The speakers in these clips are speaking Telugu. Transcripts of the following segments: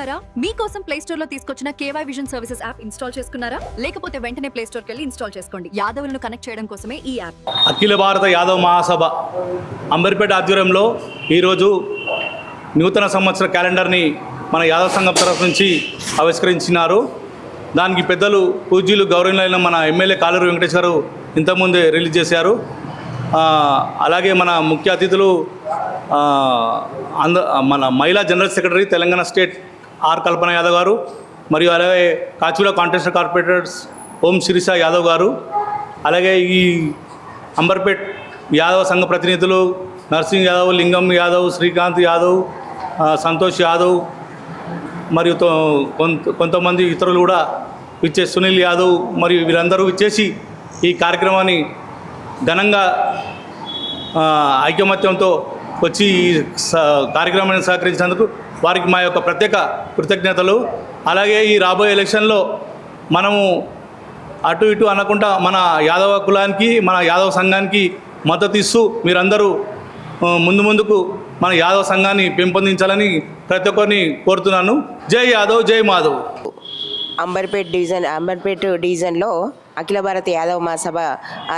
చూసారా? మీకోసం ప్లే స్టోర్ లో తీసుకొచ్చిన KY vision services app install చేసుకున్నారా? లేకపోతే వెంటనే ప్లే స్టోర్ కి వెళ్ళి ఇన్స్టాల్ చేసుకోండి. యాదవులను కనెక్ట్ చేయడం కోసమే ఈ యాప్. అఖిల భారత యాదవ్ మహాసభ అంబర్పేట ఆధ్వర్యంలో ఈరోజు నూతన సంవత్సర క్యాలెండర్ని మన యాదవ్ సంఘం తరఫు నుంచి ఆవిష్కరించినారు. దానికి పెద్దలు పూజ్యులు గౌరవనీయులైన మన ఎమ్మెల్యే కాలూరు వెంకటేష్ గారు ఇంతకుముందే రిలీజ్ చేశారు. అలాగే మన ముఖ్య అతిథులు మన మహిళా general secretary Telangana state R Kalpana Yadav garu, మరియు అలాగే కాచిగూడ కాంటెస్ట్ కార్పొరేటర్స్ ఓం శిరీష యాదవ్ గారు, అలాగే ఈ అంబర్పేట్ యాదవ్ సంఘ ప్రతినిధులు నర్సింగ్ యాదవ్, లింగం యాదవ్, శ్రీకాంత్ యాదవ్, సంతోష్ యాదవ్, మరియు కొంతమంది ఇతరులు కూడా ఇచ్చే సునీల్ యాదవ్, మరియు వీరందరూ ఇచ్చేసి ఈ కార్యక్రమాన్ని ఘనంగా ఐకమత్యంతో వచ్చి ఈ కార్యక్రమాన్ని సహకరించినందుకు వారికి మా యొక్క ప్రత్యేక కృతజ్ఞతలు. అలాగే ఈ రాబోయే ఎలక్షన్లో మనము అటు ఇటు అనకుండా మన యాదవ కులానికి, మన యాదవ సంఘానికి మద్దతు ఇస్తూ మీరందరూ ముందుకు మన యాదవ సంఘాన్ని పెంపొందించాలని ప్రతి ఒక్కరిని కోరుతున్నాను. జై యాదవ్, జై మాధవ్. అంబర్పేట డివిజన్లో అఖిల భారత యాదవ్ మహాసభ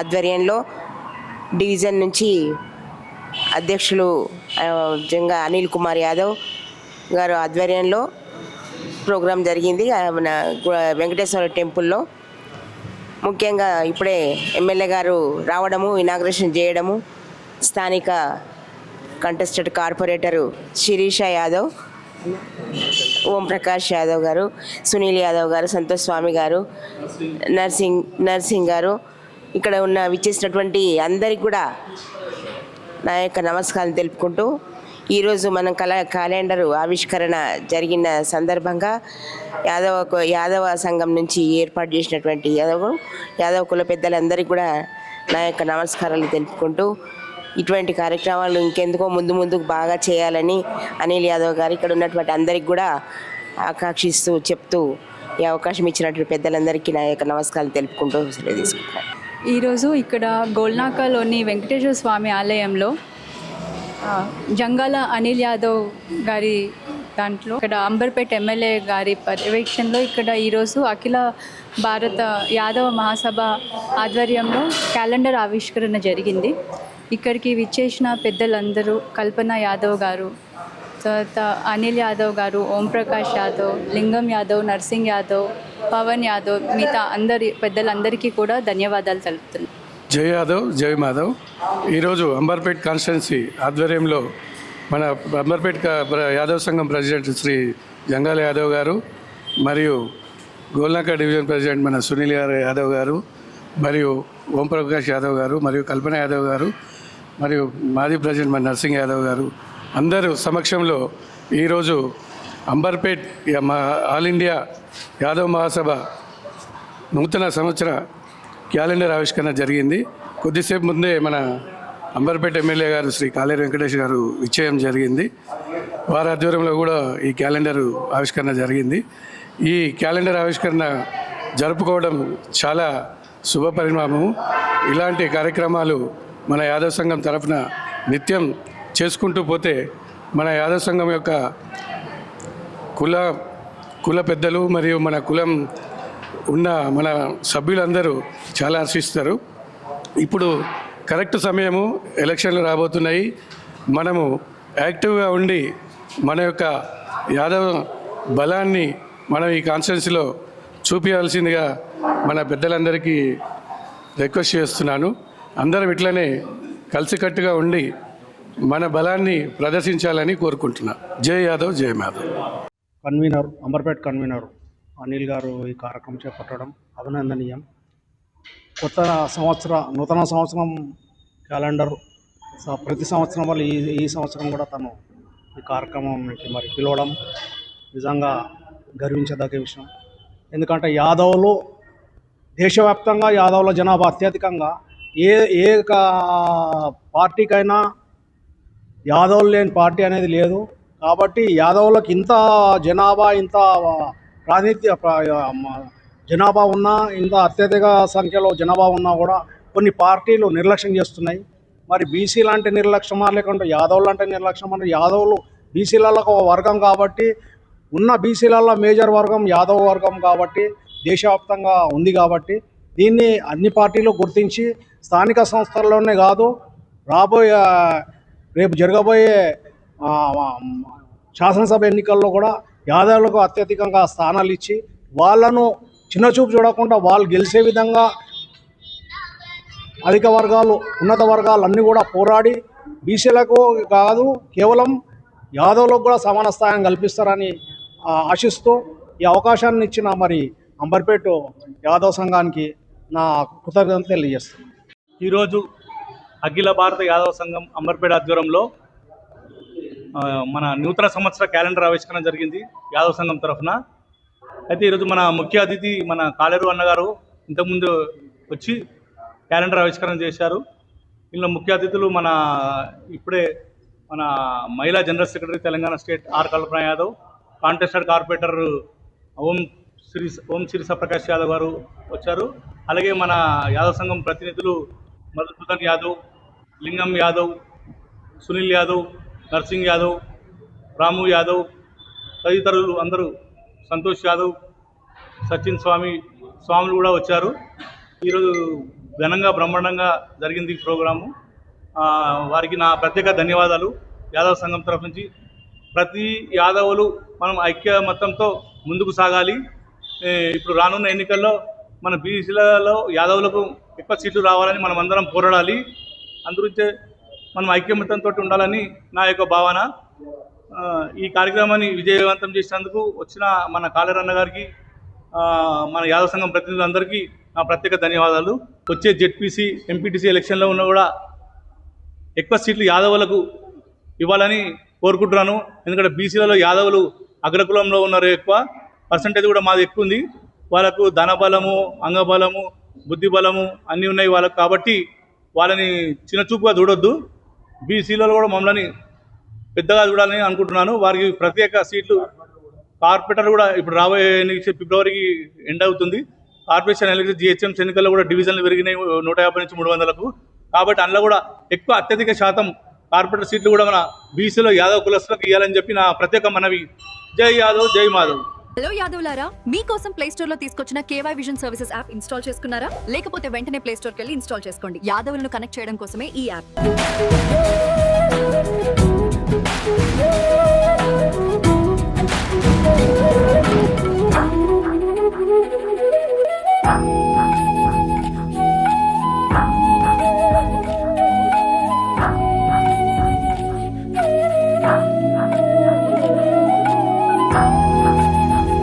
ఆధ్వర్యంలో డివిజన్ నుంచి అధ్యక్షులు జంగా అనిల్ కుమార్ యాదవ్ గారు ఆధ్వర్యంలో ప్రోగ్రాం జరిగింది మన వెంకటేశ్వర టెంపుల్లో. ముఖ్యంగా ఇప్పుడే ఎమ్మెల్యే గారు రావడము, ఇనాగ్రేషన్ చేయడము, స్థానిక కంటెస్టెడ్ కార్పొరేటరు శిరీష యాదవ్, ఓం ప్రకాష్ యాదవ్ గారు, సునీల్ యాదవ్ గారు, సంతోష్ స్వామి గారు, నర్సింగ్ గారు, ఇక్కడ ఉన్న విచ్చేసినటువంటి అందరికి కూడా నా యొక్క నమస్కారం తెలుపుకుంటూ, ఈరోజు మనం క్యాలెండరు ఆవిష్కరణ జరిగిన సందర్భంగా యాదవ సంఘం నుంచి ఏర్పాటు చేసినటువంటి యాదవ కుల పెద్దలందరికీ కూడా నా యొక్క నమస్కారాలు తెలుపుకుంటూ, ఇటువంటి కార్యక్రమాలు ఇంకెందుకో ముందుకు బాగా చేయాలని అనిల్ యాదవ్ గారు ఇక్కడ ఉన్నటువంటి అందరికి కూడా ఆకాంక్షిస్తూ చెప్తూ ఈ అవకాశం ఇచ్చినటువంటి పెద్దలందరికీ నా యొక్క నమస్కారాలు తెలుపుకుంటూ సెలవు తీసుకుంటాను. ఈరోజు ఇక్కడ గోల్నాకాలోని వెంకటేశ్వర స్వామి ఆలయంలో జంగాల అనిల్ యాదవ్ గారి దాంట్లో ఇక్కడ అంబర్పేట ఎమ్మెల్యే గారి పర్యవేక్షణలో ఇక్కడ ఈరోజు అఖిల భారత యాదవ మహాసభ ఆధ్వర్యంలో క్యాలెండర్ ఆవిష్కరణ జరిగింది. ఇక్కడికి విచ్చేసిన పెద్దలందరూ కల్పన యాదవ్ గారు, తర్వాత అనిల్ యాదవ్ గారు, ఓం ప్రకాష్ యాదవ్, లింగం యాదవ్, నర్సింగ్ యాదవ్, పవన్ యాదవ్, మిగతా పెద్దలందరికీ కూడా ధన్యవాదాలు తెలుపుతున్నాను. జై యాదవ్, జై మాధవ్. ఈరోజు అంబర్పేట్ కాన్స్టిట్యున్సీ ఆధ్వర్యంలో మన అంబర్పేట్ యాదవ్ సంఘం ప్రెసిడెంట్ శ్రీ జంగాల యాదవ్ గారు, మరియు గోల్నాక డివిజన్ ప్రెసిడెంట్ మన సునీల్ యాదవ్ గారు, మరియు ఓం ప్రకాష్ యాదవ్ గారు, మరియు కల్పన యాదవ్ గారు, మరియు మాజీ ప్రెసిడెంట్ మన నర్సింగ్ యాదవ్ గారు అందరూ సమక్షంలో ఈరోజు అంబర్పేట్ ఆల్ ఇండియా యాదవ్ మహాసభ నూతన సంవత్సర క్యాలెండర్ ఆవిష్కరణ జరిగింది. కొద్దిసేపు ముందే మన అంబర్పేట ఎమ్మెల్యే గారు శ్రీ కాలేరు వెంకటేష్ గారు విచ్చేయం జరిగింది. వారి ఆధ్వర్యంలో కూడా ఈ క్యాలెండర్ ఆవిష్కరణ జరిగింది. ఈ క్యాలెండర్ ఆవిష్కరణ జరుపుకోవడం చాలా శుభ పరిణామము. ఇలాంటి కార్యక్రమాలు మన యాదవ్ సంఘం తరఫున నిత్యం చేసుకుంటూ పోతే మన యాదవ్ సంఘం యొక్క కుల పెద్దలు మరియు మన కులం ఉన్న మన సభ్యులందరూ చాలా హర్షిస్తారు. ఇప్పుడు కరెక్ట్ సమయము, ఎలక్షన్లు రాబోతున్నాయి. మనము యాక్టివ్గా ఉండి మన యొక్క యాదవ్ బలాన్ని మనం ఈ కాన్స్టిట్యున్సీలో చూపించాల్సిందిగా మన పెద్దలందరికీ రిక్వెస్ట్ చేస్తున్నాను. అందరం ఇట్లనే కలిసికట్టుగా ఉండి మన బలాన్ని ప్రదర్శించాలని కోరుకుంటున్నా. జై యాదవ్, జై మాధవ్. అంబర్పేట్ కన్వీనర్ అనిల్ గారు ఈ కార్యక్రమం చేపట్టడం అభినందనీయం. నూతన సంవత్సరం క్యాలెండర్ ప్రతి సంవత్సరం వల్ల ఈ సంవత్సరం కూడా తను ఈ కార్యక్రమానికి మరి పిలవడం నిజంగా గర్వించదగ్గ విషయం. ఎందుకంటే యాదవులు దేశవ్యాప్తంగా యాదవుల జనాభా అత్యధికంగా ఏ పార్టీకైనా యాదవులు లేని పార్టీ అనేది లేదు. కాబట్టి యాదవులకు ఇంత జనాభా, ఇంత జనాభా ఉన్నా, ఇంత అత్యధిక సంఖ్యలో జనాభా ఉన్నా కూడా కొన్ని పార్టీలు నిర్లక్ష్యం చేస్తున్నాయి. మరి బీసీలు అంటే నిర్లక్ష్యమా, లేకుంటే యాదవులు అంటే నిర్లక్ష్యమా? యాదవులు బీసీలలో ఒక వర్గం కాబట్టి ఉన్న బీసీలలో మేజర్ వర్గం యాదవ వర్గం కాబట్టి దేశవ్యాప్తంగా ఉంది కాబట్టి దీన్ని అన్ని పార్టీలు గుర్తించి స్థానిక సంస్థల్లోనే కాదు రాబోయే రేపు జరగబోయే శాసనసభ ఎన్నికల్లో కూడా యాదవులకు అత్యధికంగా స్థానాలు ఇచ్చి వాళ్ళను చిన్నచూపు చూడకుండా వాళ్ళు గెలిచే విధంగా అధిక వర్గాలు ఉన్నత వర్గాలు అన్నీ కూడా పోరాడి బీసీలకు కాదు కేవలం యాదవులకు కూడా సమాన స్థానం కల్పిస్తారని ఆశిస్తూ ఈ అవకాశాన్ని ఇచ్చిన మరి అంబర్పేట యాదవ్ సంఘానికి నా కృతజ్ఞతలు తెలియజేస్తున్నాను. ఈరోజు అఖిల భారత యాదవ సంఘం అంబర్పేట ఆధ్వర్యంలో మన నూతన సంవత్సర క్యాలెండర్ ఆవిష్కరణ జరిగింది యాదవ సంఘం తరఫున. అయితే ఈరోజు మన ముఖ్య అతిథి మన కాలేరు అన్నగారు ఇంతకుముందు వచ్చి క్యాలెండర్ ఆవిష్కరణ చేశారు. ఇందులో ముఖ్య అతిథులు మన ఇప్పుడే మన మహిళా general secretary Telangana state R Kalpana Yadav, contested corporator Om Sirisha Prakash Yadav garu వచ్చారు. అలాగే మన యాదవ్ సంఘం ప్రతినిధులు మధుసూదన్ యాదవ్, లింగం యాదవ్, సునీల్ యాదవ్, నర్సింగ్ యాదవ్, రాము యాదవ్ తదితరులు అందరూ, సంతోష్ యాదవ్, సచిన్ స్వాములు కూడా వచ్చారు. ఈరోజు ఘనంగా బ్రహ్మాండంగా జరిగింది ఈ ప్రోగ్రాము. వారికి నా ప్రత్యేక ధన్యవాదాలు. యాదవ్ సంఘం తరఫు నుంచి ప్రతి యాదవులు మనం ఐక్యమత్యంతో ముందుకు సాగాలి. ఇప్పుడు రానున్న ఎన్నికల్లో మన బీసీలలో యాదవులకు ఎక్కువ సీట్లు రావాలని మనం అందరం పోరాడాలి. అందుగురించే మనం ఐక్యమత్యంతో ఉండాలని నా యొక్క భావన. ఈ కార్యక్రమాన్ని విజయవంతం చేసినందుకు వచ్చిన మన కాలేరన్న గారికి, మన యాదవ సంఘం ప్రతినిధులందరికీ నా ప్రత్యేక ధన్యవాదాలు. వచ్చే జెడ్పీసీ ఎంపీటీసీ ఎలక్షన్లో ఉన్న కూడా ఎక్కువ సీట్లు యాదవులకు ఇవ్వాలని కోరుకుంటున్నాను. ఎందుకంటే బీసీలలో యాదవులు అగ్రకులంలో ఉన్నారు, ఎక్కువ పర్సంటేజ్ కూడా మాది ఎక్కువ ఉంది. వాళ్ళకు ధనబలము, అంగబలము, బుద్ధి బలము అన్నీ ఉన్నాయి వాళ్ళకు. కాబట్టి వాళ్ళని చిన్నచూపుగా చూడొద్దు. బీసీలలో కూడా మమ్మల్ని పెద్దగా చూడాలని అనుకుంటున్నాను. వారికి ప్రత్యేక సీట్లు కార్పొరేటర్ కూడా ఇప్పుడు రాబోయే ఫిబ్రవరికి ఎండ్ అవుతుంది. కార్పొరేషన్ ఎన్నికలు జిహెచ్ఎంసీ ఎన్నికల్లో కూడా డివిజన్లు పెరిగినాయి 150 నుంచి 300కు. కాబట్టి అందులో కూడా ఎక్కువ అత్యధిక శాతం కార్పొరేటర్ సీట్లు కూడా మన బీసీలో యాదవ్ కులస్తులకు ఇవ్వాలని చెప్పి నా ప్రత్యేక మనవి. జై యాదవ్, జై మాధవ్. హలో యాదవ్లారా, మీకోసం ప్లే స్టోర్ లో తీసుకొచ్చిన KY vision services app install చేసుకున్నారా? లేకపోతే వెంటనే ప్లే స్టోర్కి వెళ్ళి ఇన్స్టాల్ చేసుకోండి. యాదవులను కనెక్ట్ చేయడం కోసమే ఈ యాప్.